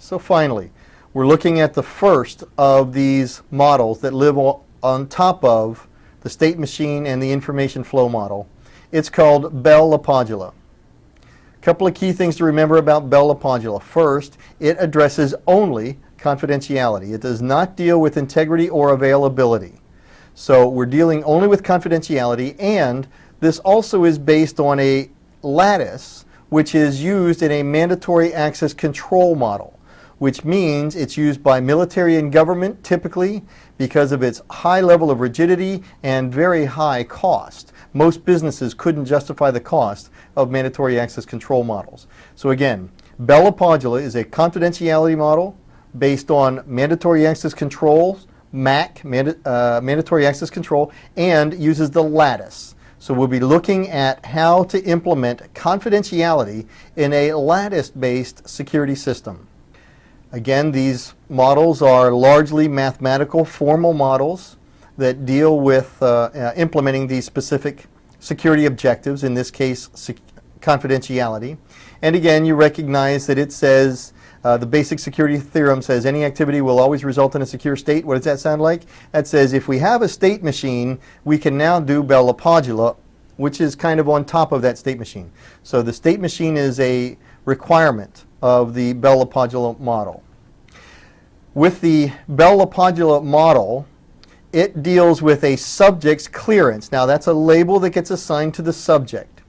So finally, we're looking at the first of these models that live on top of the state machine and the information flow model. It's called Bell LaPadula. A couple of key things to remember about Bell LaPadula. First, it addresses only confidentiality. It does not deal with integrity or availability. So we're dealing only with confidentiality, and this also is based on a lattice which is used in a mandatory access control model, which means it's used by military and government typically because of its high level of rigidity and very high cost. Most businesses couldn't justify the cost of mandatory access control models. So again, Bell LaPadula is a confidentiality model based on mandatory access controls, MAC, mandatory access control, and uses the lattice. So we'll be looking at how to implement confidentiality in a lattice-based security system. Again, these models are largely mathematical, formal models that deal with implementing these specific security objectives, in this case, confidentiality. And again, you recognize that it says, the basic security theorem says any activity will always result in a secure state. What does that sound like? That says if we have a state machine, we can now do Bell LaPadula, which is kind of on top of that state machine. So the state machine is a requirement of the Bell LaPadula model. With the Bell LaPadula model, it deals with a subject's clearance. Now that's a label that gets assigned to the subject.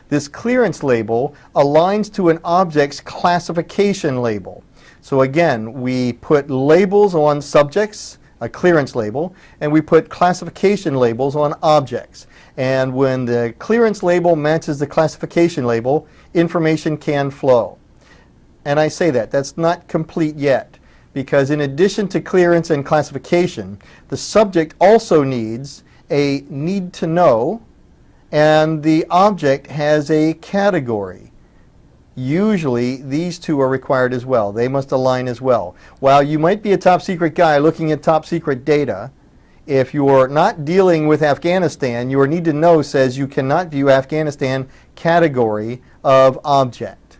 This clearance label aligns to an object's classification label. So again, we put labels on subjects, a clearance label, and we put classification labels on objects. And when the clearance label matches the classification label, information can flow. And I say that's not complete yet, because in addition to clearance and classification, the subject also needs a need to know, and the object has a category. Usually these two are required as well. They must align as well. While you might be a top secret guy looking at top secret data, if you're not dealing with Afghanistan, your need to know says you cannot view Afghanistan category of object.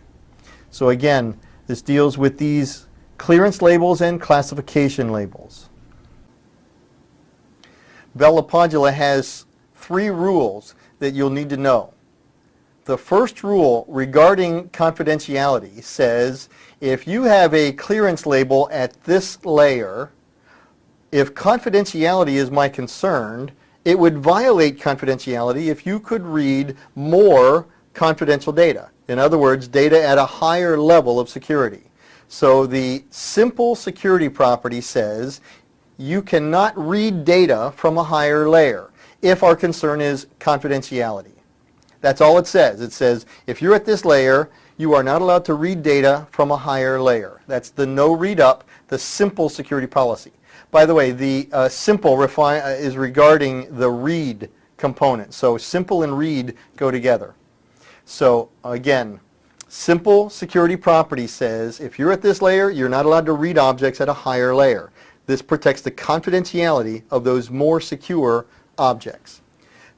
So again, this deals with these clearance labels and classification labels. Bell LaPadula has 3 rules that you'll need to know. The first rule regarding confidentiality says if you have a clearance label at this layer, if confidentiality is my concern, it would violate confidentiality if you could read more confidential data. In other words, data at a higher level of security. So the simple security property says you cannot read data from a higher layer if our concern is confidentiality. That's all it says. It says if you're at this layer, you are not allowed to read data from a higher layer. That's the no read up, the simple security policy. By the way, the simple is regarding the read component. So simple and read go together. So again, simple security property says if you're at this layer, you're not allowed to read objects at a higher layer. This protects the confidentiality of those more secure objects.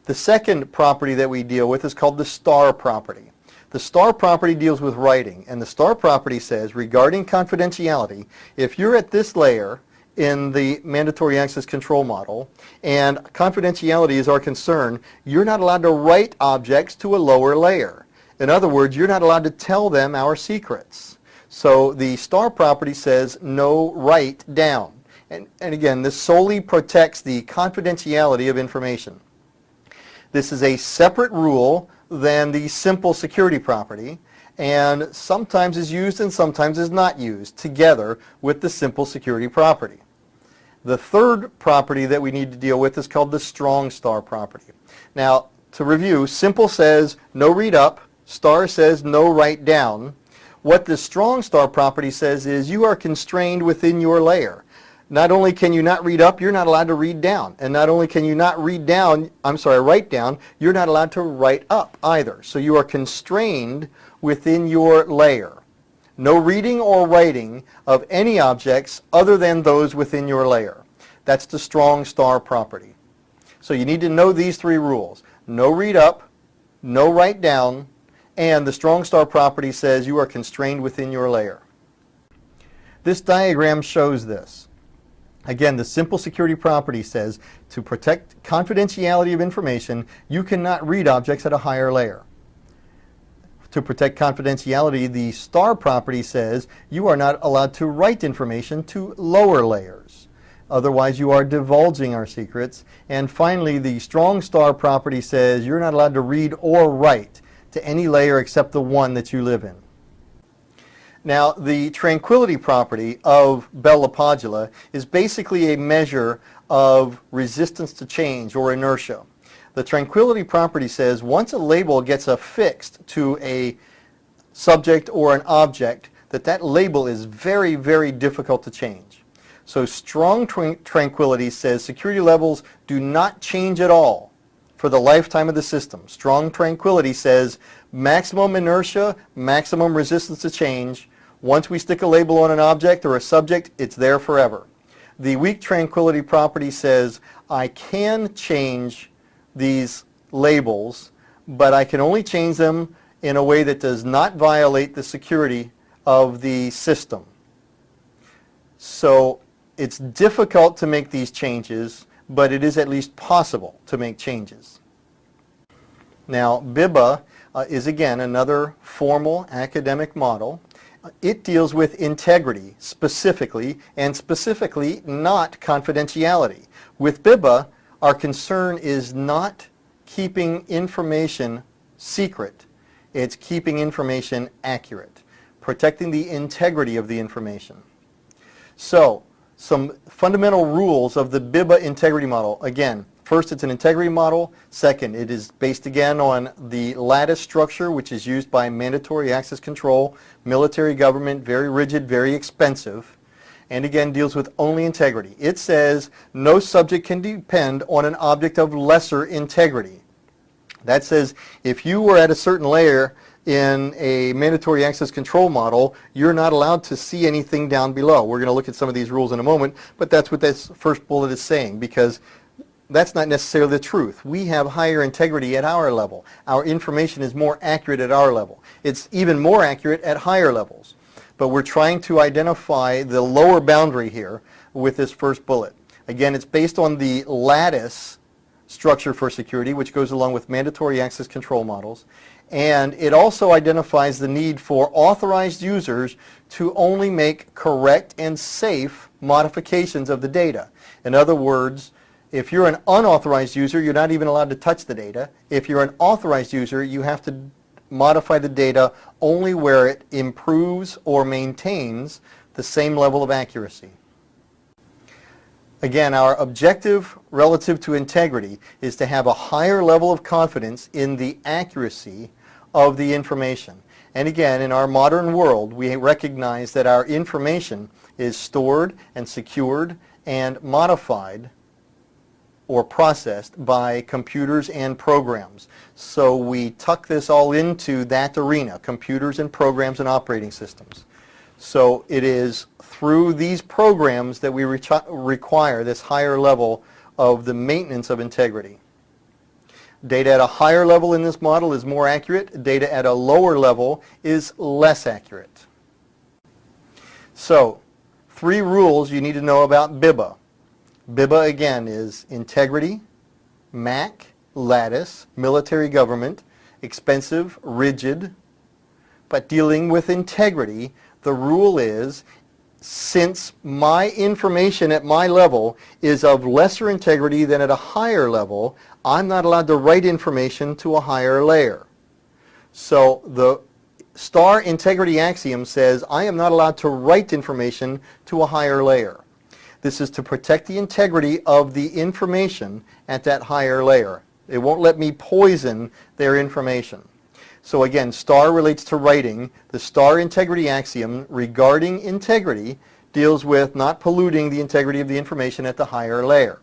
The second property that we deal with is called the star property. The star property deals with writing, and the star property says regarding confidentiality, if you're at this layer in the mandatory access control model and confidentiality is our concern, you're not allowed to write objects to a lower layer. In other words, you're not allowed to tell them our secrets. So the star property says no write down. And again, this solely protects the confidentiality of information. This is a separate rule than the simple security property, and sometimes is used and sometimes is not used together with the simple security property. The third property that we need to deal with is called the strong star property. Now, to review, simple says no read up, star says no write down. What the strong star property says is you are constrained within your layer. Not only can you not read up, you're not allowed to read down. And not only can you not write down, you're not allowed to write up either. So you are constrained within your layer. No reading or writing of any objects other than those within your layer. That's the strong star property. So you need to know these 3 rules. No read up, no write down, and the strong star property says you are constrained within your layer. This diagram shows this. Again, the simple security property says to protect confidentiality of information, you cannot read objects at a higher layer. To protect confidentiality, the star property says you are not allowed to write information to lower layers. Otherwise, you are divulging our secrets. And finally, the strong star property says you're not allowed to read or write to any layer except the one that you live in. Now, the tranquility property of Bell LaPadula is basically a measure of resistance to change or inertia. The tranquility property says once a label gets affixed to a subject or an object, that label is very, very difficult to change. So strong tranquility says security levels do not change at all for the lifetime of the system. Strong tranquility says maximum inertia, maximum resistance to change. Once we stick a label on an object or a subject, it's there forever. The weak tranquility property says I can change these labels, but I can only change them in a way that does not violate the security of the system. So it's difficult to make these changes, but it is at least possible to make changes. Now, BIBA is again another formal academic model. It deals with integrity specifically, and specifically not confidentiality. With BIBA, our concern is not keeping information secret. It's keeping information accurate, protecting the integrity of the information. So, some fundamental rules of the BIBA integrity model. Again, first, it's an integrity model. Second, it is based again on the lattice structure, which is used by mandatory access control, military government, very rigid, very expensive, and again deals with only integrity. It says no subject can depend on an object of lesser integrity. That says if you were at a certain layer in a mandatory access control model, you're not allowed to see anything down below. We're going to look at some of these rules in a moment, but that's what this first bullet is saying, because that's not necessarily the truth. We have higher integrity at our level. Our information is more accurate at our level. It's even more accurate at higher levels. But we're trying to identify the lower boundary here with this first bullet. Again, it's based on the lattice structure for security, which goes along with mandatory access control models. And it also identifies the need for authorized users to only make correct and safe modifications of the data. In other words, if you're an unauthorized user, you're not even allowed to touch the data. If you're an authorized user, you have to modify the data only where it improves or maintains the same level of accuracy. Again, our objective relative to integrity is to have a higher level of confidence in the accuracy of the information. And again, in our modern world, we recognize that our information is stored and secured and modified or processed by computers and programs. So we tuck this all into that arena, computers and programs and operating systems. So it is through these programs that we require this higher level of the maintenance of integrity. Data at a higher level in this model is more accurate. Data at a lower level is less accurate. So, 3 rules you need to know about BIBA. BIBA again is integrity, MAC, lattice, military government, expensive, rigid, but dealing with integrity, the rule is since my information at my level is of lesser integrity than at a higher level, I'm not allowed to write information to a higher layer. So the star integrity axiom says I am not allowed to write information to a higher layer. This is to protect the integrity of the information at that higher layer. It won't let me poison their information. So again, star relates to writing. The star integrity axiom regarding integrity deals with not polluting the integrity of the information at the higher layer.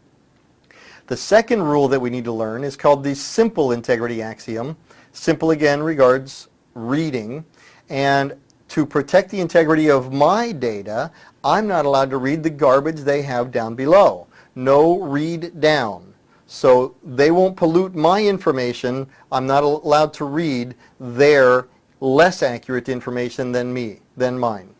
The second rule that we need to learn is called the simple integrity axiom. Simple again regards reading, and to protect the integrity of my data, I'm not allowed to read the garbage they have down below. No read down. So they won't pollute my information. I'm not allowed to read their less accurate information than mine.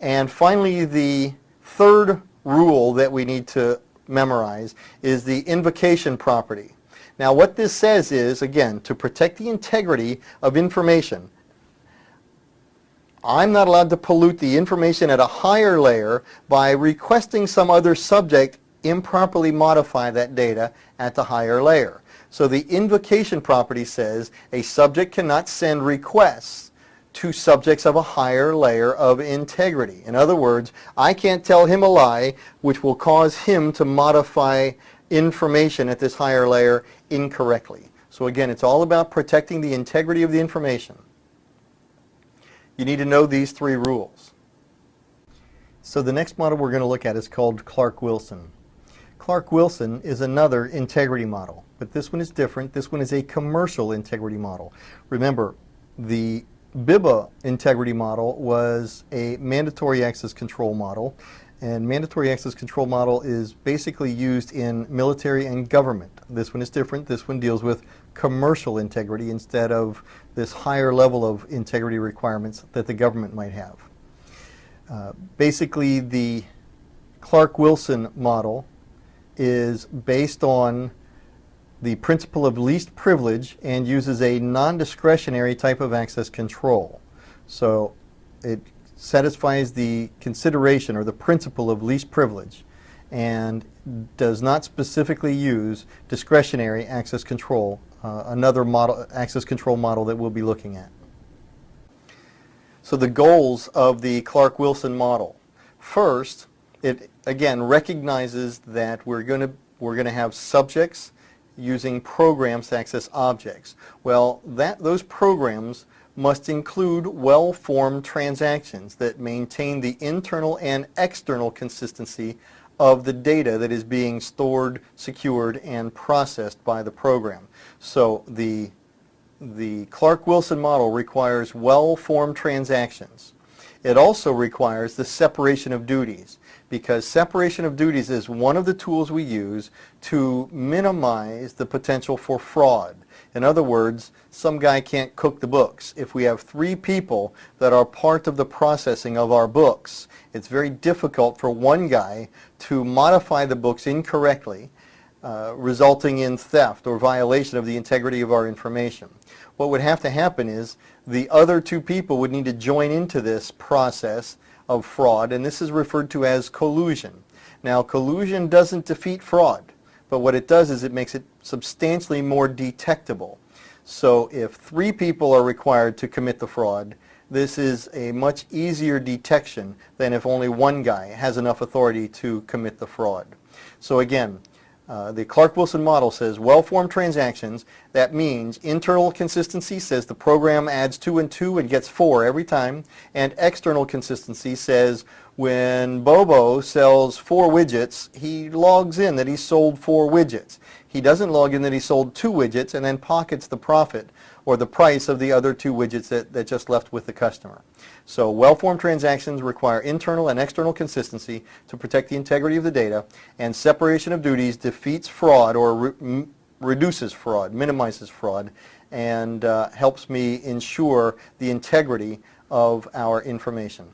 And finally, the third rule that we need to memorize is the invocation property. Now what this says is, again, to protect the integrity of information, I'm not allowed to pollute the information at a higher layer by requesting some other subject improperly modify that data at the higher layer. So the invocation property says a subject cannot send requests to subjects of a higher layer of integrity. In other words, I can't tell him a lie which will cause him to modify information at this higher layer incorrectly. So again, it's all about protecting the integrity of the information. You need to know these three rules. So the next model we're going to look at is called Clark-Wilson. Clark-Wilson is another integrity model, but this one is different. This one is a commercial integrity model. Remember, the BIBA integrity model was a mandatory access control model, and mandatory access control model is basically used in military and government. This one is different. This one deals with commercial integrity instead of this higher level of integrity requirements that the government might have. Basically, the Clark-Wilson model is based on the principle of least privilege and uses a non-discretionary type of access control. So it satisfies the consideration or the principle of least privilege and does not specifically use discretionary access control, another model, access control model that we'll be looking at. So the goals of the Clark-Wilson model. First, it again recognizes that we're going to have subjects using programs to access objects. Well, those programs must include well-formed transactions that maintain the internal and external consistency of the data that is being stored, secured, and processed by the program. So the Clark-Wilson model requires well-formed transactions. It also requires the separation of duties, because separation of duties is one of the tools we use to minimize the potential for fraud. In other words, some guy can't cook the books. If we have 3 people that are part of the processing of our books, it's very difficult for one guy to modify the books incorrectly, resulting in theft or violation of the integrity of our information. What would have to happen is the other 2 people would need to join into this process of fraud, and this is referred to as collusion. Now, collusion doesn't defeat fraud, but what it does is it makes it substantially more detectable. So if 3 people are required to commit the fraud, this is a much easier detection than if only one guy has enough authority to commit the fraud. So again, the Clark-Wilson model says well-formed transactions. That means internal consistency says the program adds 2 and 2 and gets 4 every time, and external consistency says when Bobo sells 4 widgets, he logs in that he sold 4 widgets. He doesn't log in that he sold 2 widgets and then pockets the profit or the price of the other 2 widgets that just left with the customer. So well-formed transactions require internal and external consistency to protect the integrity of the data, and separation of duties defeats fraud or reduces fraud, minimizes fraud, and helps me ensure the integrity of our information.